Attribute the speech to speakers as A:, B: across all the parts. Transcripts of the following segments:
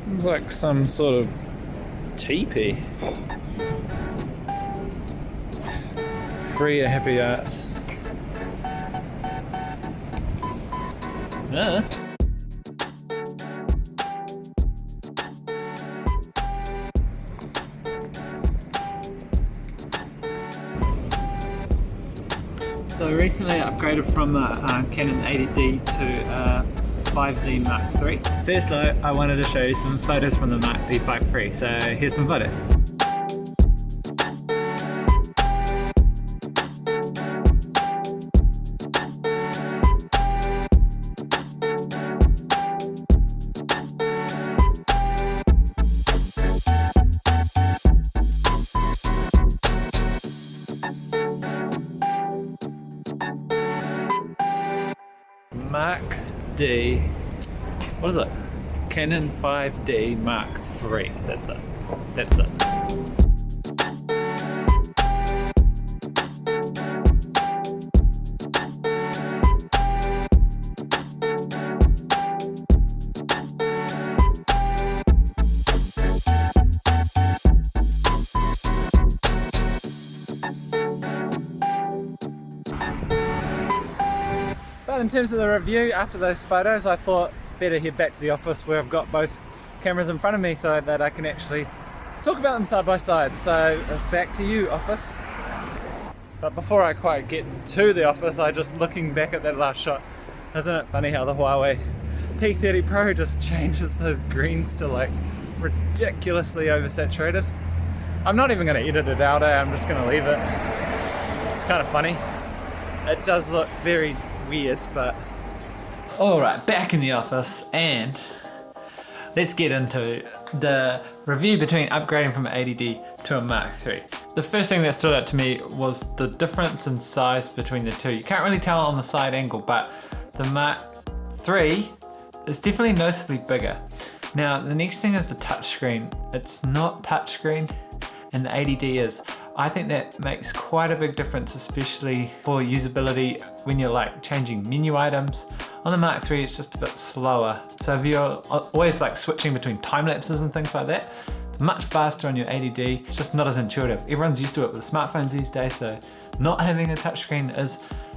A: It's like some sort of teepee. Free a happy art. So recently I upgraded from a Canon 80D to 5D Mark III. First though, I wanted to show you some photos from the Mark D 5 III, so here's some photos. Mark D, what is it? Canon 5D Mark III, that's it. But in terms of the review, after those photos, I thought better head back to the office where I've got both cameras in front of me so that I can actually talk about them side by side. So back to you, office. But before I quite get to the office, I just looking back at that last shot. Isn't it funny how the Huawei P30 Pro just changes those greens to like ridiculously oversaturated? I'm not even going to edit it out, I'm just going to leave it. It's kind of funny. It does look very weird, but alright, back in the office, and let's get into the review between upgrading from an 80D to a Mark III. The first thing that stood out to me was the difference in size between the two. You can't really tell on the side angle, but the Mark III is definitely noticeably bigger. Now the next thing is the touchscreen. It's not touchscreen and the 80D is. I think that makes quite a big difference, especially for usability when you're like changing menu items. On the Mark III, it's just a bit slower. So if you're always like switching between time lapses and things like that, it's much faster on your 80D. It's just not as intuitive. Everyone's used to it with smartphones these days, so not having a touchscreen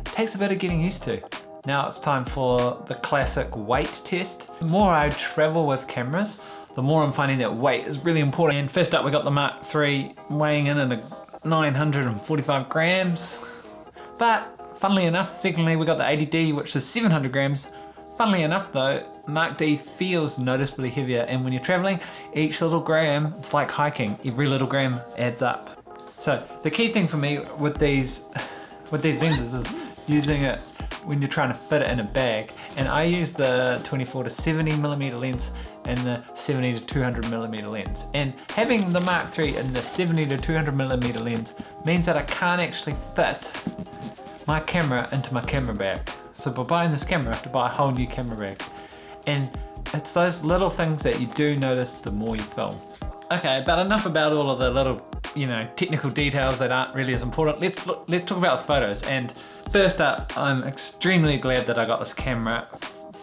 A: takes a bit of getting used to. Now it's time for the classic weight test. The more I travel with cameras, the more I'm finding that weight is really important. And first up, we got the Mark III weighing in at 945 grams. But funnily enough, secondly, we got the 80D, which is 700 grams. Funnily enough though, Mark D feels noticeably heavier, and when you're traveling, each little gram, it's like hiking. Every little gram adds up. So the key thing for me with these lenses is using it when you're trying to fit it in a bag. And I use the 24 to 70 millimeter lens and the 70 to 200 millimeter lens. And having the Mark III in the 70 to 200 millimeter lens means that I can't actually fit my camera into my camera bag. So by buying this camera, I have to buy a whole new camera bag. And it's those little things that you do notice the more you film. Okay, but enough about all of the little, technical details that aren't really as important. Let's talk about the photos. And first up, I'm extremely glad that I got this camera.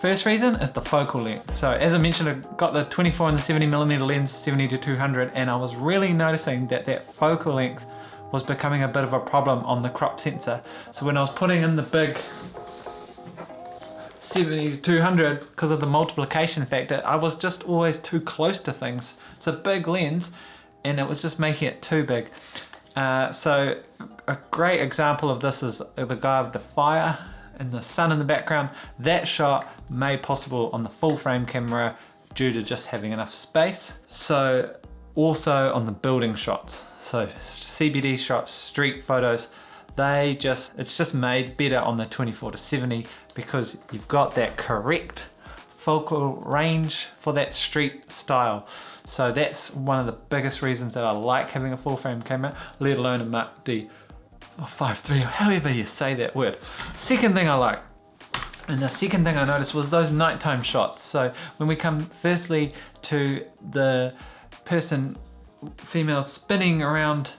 A: First reason is the focal length. So as I mentioned, I got the 24 and the 70 millimeter lens, 70 to 200, and I was really noticing that focal length was becoming a bit of a problem on the crop sensor. So when I was putting in the big 70 to 200, because of the multiplication factor, I was just always too close to things. It's a big lens, and it was just making it too big. So a great example of this is the guy with the fire and the sun in the background. That shot made possible on the full frame camera due to just having enough space. So also on the building shots, so CBD shots, street photos, it's just made better on the 24 to 70 because you've got that correct focal range for that street style. So that's one of the biggest reasons that I like having a full frame camera, let alone a Mark D 5 III, or however you say that word. Second thing I like, and the second thing I noticed was those nighttime shots. So when we come firstly to the female spinning around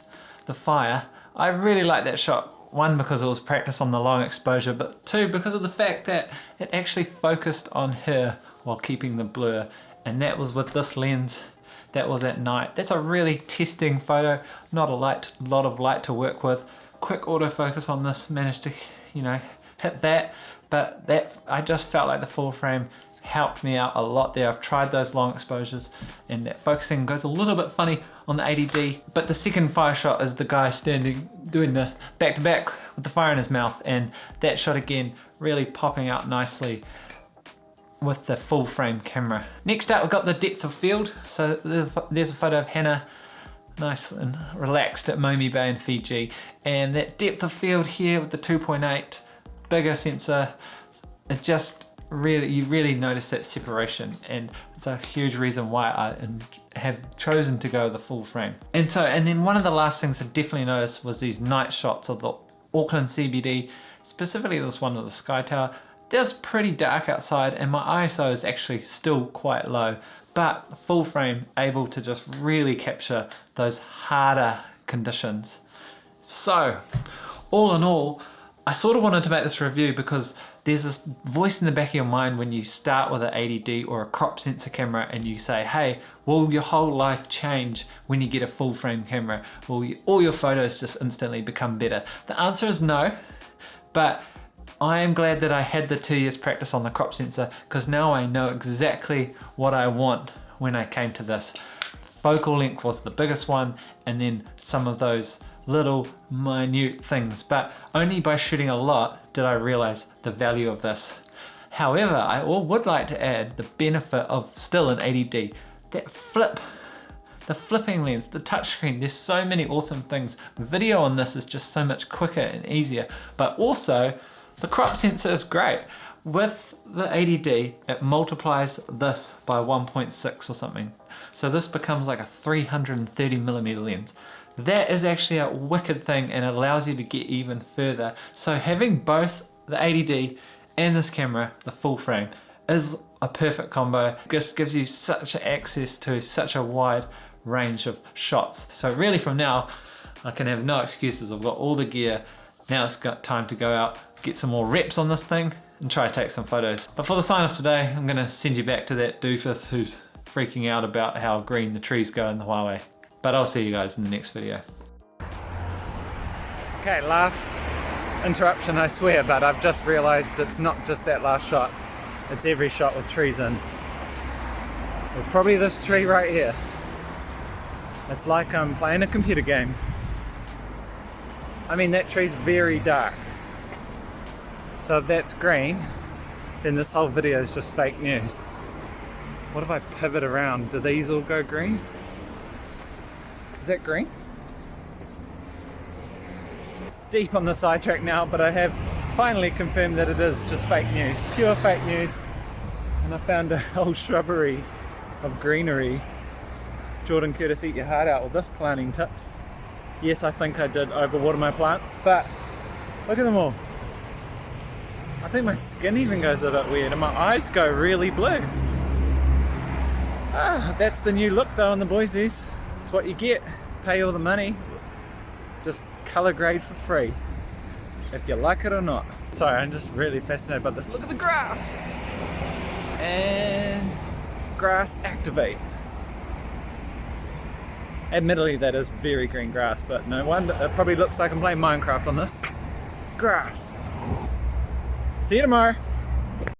A: the fire, I really like that shot. One, because it was practice on the long exposure, but two, because of the fact that it actually focused on her while keeping the blur. and that was with this lens. That was at night. That's a really testing photo, not a lot of light to work with. Quick autofocus on this, managed to, you know, hit that, but that, I just felt like the full frame helped me out a lot there. I've tried those long exposures and that focusing goes a little bit funny on the 80D, but the second fire shot is the guy standing doing the back to back with the fire in his mouth, and that shot again really popping out nicely with the full frame camera. Next up, we've got the depth of field. So there's a photo of Hannah, nice and relaxed at Momi Bay in Fiji, and that depth of field here with the 2.8 bigger sensor, it just really, you really notice that separation, and it's a huge reason why I have chosen to go the full frame. And then one of the last things I definitely noticed was these night shots of the Auckland CBD, specifically this one of the Sky Tower. It was pretty dark outside and my ISO is actually still quite low, but full frame able to just really capture those harder conditions. So all in all, I sort of wanted to make this review because there's this voice in the back of your mind when you start with an 80D or a crop sensor camera and you say, hey, will your whole life change when you get a full frame camera? Will all your photos just instantly become better? The answer is no, but I am glad that I had the 2 years practice on the crop sensor, because now I know exactly what I want when I came to this. Focal length was the biggest one, and then some of those little minute things, but only by shooting a lot did I realize the value of this. However, I would like to add the benefit of still an 80D, that flip, the flipping lens, the touchscreen. There's so many awesome things. Video on this is just so much quicker and easier, but also the crop sensor is great. With the 80D, it multiplies this by 1.6 or something. So this becomes like a 330mm lens. That is actually a wicked thing and it allows you to get even further. So having both the 80D and this camera, the full frame, is a perfect combo. It just gives you such access to such a wide range of shots. So really from now, I can have no excuses. I've got all the gear. Now it's got time to go out, get some more reps on this thing and try to take some photos. But for the sign off today, I'm gonna send you back to that doofus who's freaking out about how green the trees go in the Huawei. But I'll see you guys in the next video. Okay, last interruption, I swear, but I've just realized it's not just that last shot, it's every shot with trees in. It's probably this tree right here. It's like I'm playing a computer game. I mean, that tree's very dark. So if that's green, then this whole video is just fake news. What if I pivot around? Do these all go green? Is that green? Deep on the sidetrack now, but I have finally confirmed that it is just fake news. Pure fake news. And I found a whole shrubbery of greenery. Jordan Curtis, eat your heart out with this planting tips. Yes, I think I did overwater my plants, but look at them all. I think my skin even goes a bit weird and my eyes go really blue. That's the new look though in the Boise's. It's what you get. Pay all the money, just color grade for free, if you like it or not. Sorry, I'm just really fascinated by this. Look at the grass! And grass activate. Admittedly, that is very green grass, but no wonder. It probably looks like I'm playing Minecraft on this grass. See you tomorrow.